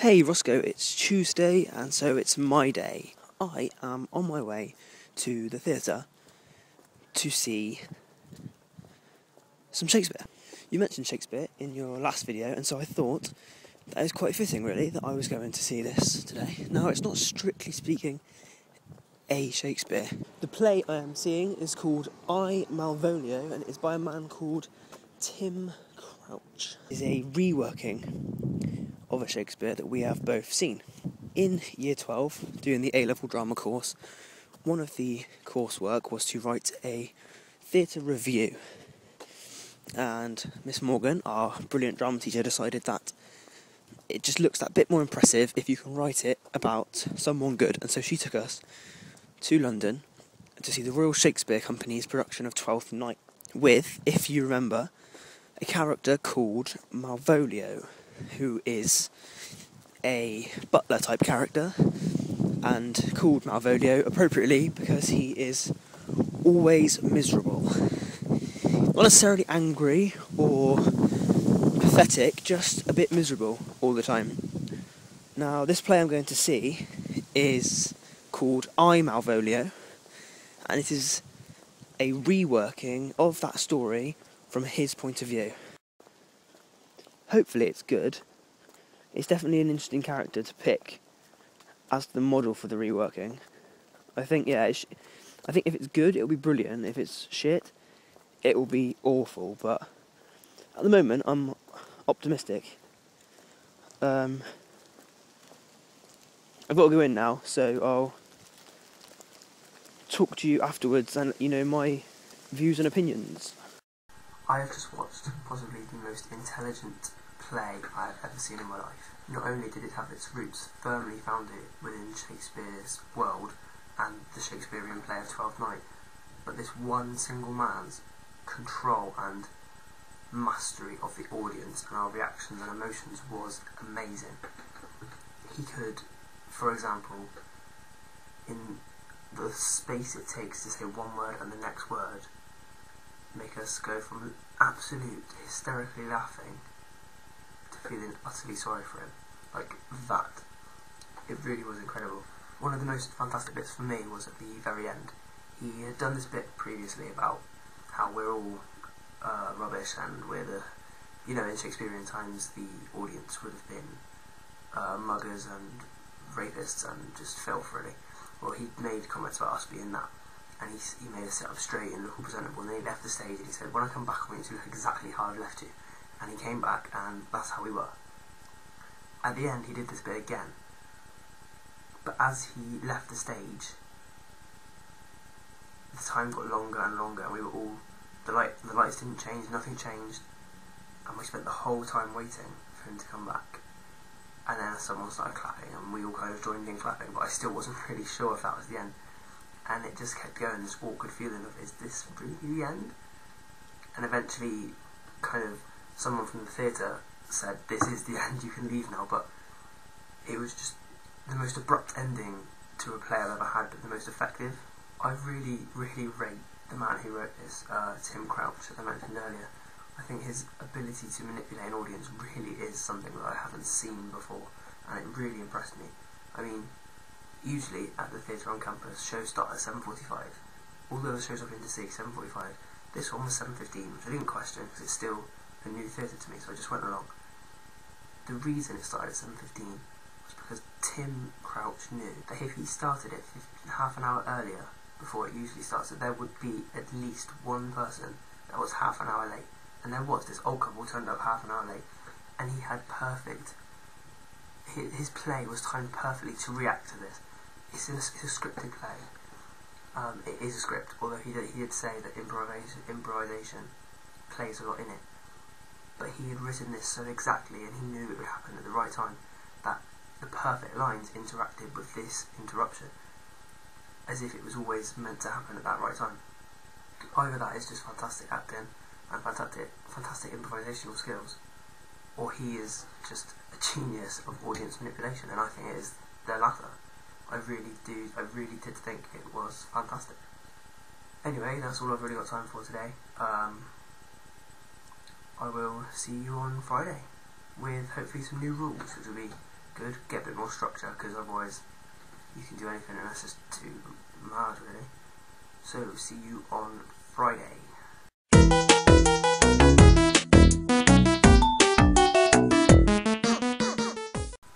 Hey Roscoe, it's Tuesday and so it's my day. I am on my way to the theatre to see some Shakespeare. You mentioned Shakespeare in your last video, and so I thought that it was quite fitting really that I was going to see this today. Now, it's not strictly speaking a Shakespeare. The play I am seeing is called I, Malvolio, and it is by a man called Tim Crouch. It is a reworking of a Shakespeare that we have both seen. In Year 12, doing the A-level drama course, one of the coursework was to write a theatre review. And Miss Morgan, our brilliant drama teacher, decided that it just looks that bit more impressive if you can write it about someone good. And so she took us to London to see the Royal Shakespeare Company's production of Twelfth Night with, if you remember, a character called Malvolio, who is a butler-type character, and called Malvolio appropriately because he is always miserable. Not necessarily angry or pathetic, just a bit miserable all the time. Now, this play I'm going to see is called I, Malvolio, and it is a reworking of that story from his point of view. Hopefully it's good. It's definitely an interesting character to pick as the model for the reworking. I think, I think if it's good, it'll be brilliant. If it's shit, it will be awful. But at the moment, I'm optimistic. I've got to go in now, so I'll talk to you afterwards and let you know my views and opinions. I have just watched possibly the most intelligent play I have ever seen in my life. Not only did it have its roots firmly founded within Shakespeare's world and the Shakespearean play of Twelfth Night, but this one single man's control and mastery of the audience and our reactions and emotions was amazing. He could, for example, in the space it takes to say one word and the next word, make us go from absolute hysterically laughing to feeling utterly sorry for him. Like that. It really was incredible. One of the most fantastic bits for me was at the very end. He had done this bit previously about how we're all rubbish and we're the, in Shakespearean times the audience would have been muggers and rapists and just filth really. Well, he made comments about us being that, and he made us sit up straight and look all presentable, and then he left the stage and he said, when I come back I want you to look exactly how I've left you. And he came back and that's how we were. At the end he did this bit again, but as he left the stage the time got longer and longer, and we were all, the lights didn't change, nothing changed, and we spent the whole time waiting for him to come back. And then someone started clapping and we all kind of joined in clapping, but I still wasn't really sure if that was the end. And it just kept going, this awkward feeling of, is this really the end? And eventually, kind of, someone from the theatre said, this is the end, you can leave now, but it was just the most abrupt ending to a play I've ever had, but the most effective. I really, really rate the man who wrote this, Tim Crouch, as I mentioned earlier. I think his ability to manipulate an audience really is something that I haven't seen before, and it really impressed me. I mean, usually at the theatre on campus, shows start at 7:45. All the other shows I've been to see, 7:45. This one was 7:15, which I didn't question because it's still a new theatre to me, so I just went along. The reason it started at 7:15 was because Tim Crouch knew that if he started it half an hour earlier, before it usually starts, that there would be at least one person that was half an hour late. And there was, this old couple turned up half an hour late, and he had his play was timed perfectly to react to this. It's a scripted play. It is a script, although he did say that improvisation plays a lot in it. But he had written this so exactly, and he knew it would happen at the right time, that the perfect lines interacted with this interruption, as if it was always meant to happen at that right time. Either that is just fantastic acting and fantastic improvisational skills, or he is just a genius of audience manipulation, and I think it is the latter. I really did think it was fantastic. Anyway, that's all I've really got time for today. I will see you on Friday with hopefully some new rules, which will be good. Get a bit more structure, because otherwise you can do anything and that's just too mad, really. So, see you on Friday.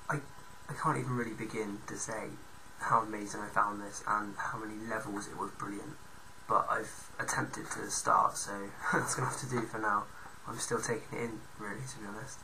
I can't even really begin to say how amazing I found this and how many levels it was brilliant, but I've attempted to start, so that's going to have to do for now. I'm still taking it in, really, to be honest.